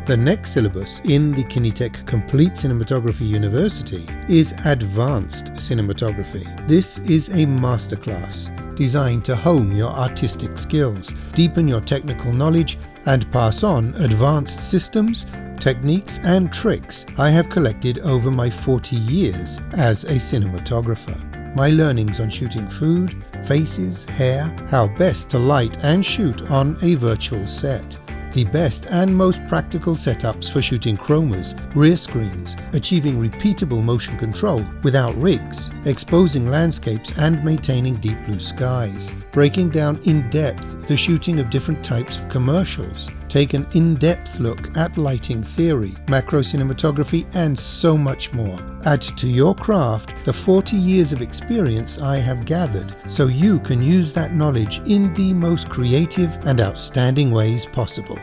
The next syllabus in the Kinetek Complete Cinematography University is Advanced Cinematography. This is a masterclass designed to hone your artistic skills, deepen your technical knowledge, and pass on advanced systems, techniques, and tricks I have collected over my 40 years as a cinematographer. My learnings on shooting food, faces, hair, how best to light and shoot on a virtual set. The best and most practical setups for shooting chromas, rear screens, achieving repeatable motion control without rigs, exposing landscapes and maintaining deep blue skies, breaking down in depth the shooting of different types of commercials, take an in-depth look at lighting theory, macro cinematography, and so much more. Add to your craft the 40 years of experience I have gathered so you can use that knowledge in the most creative and outstanding ways possible.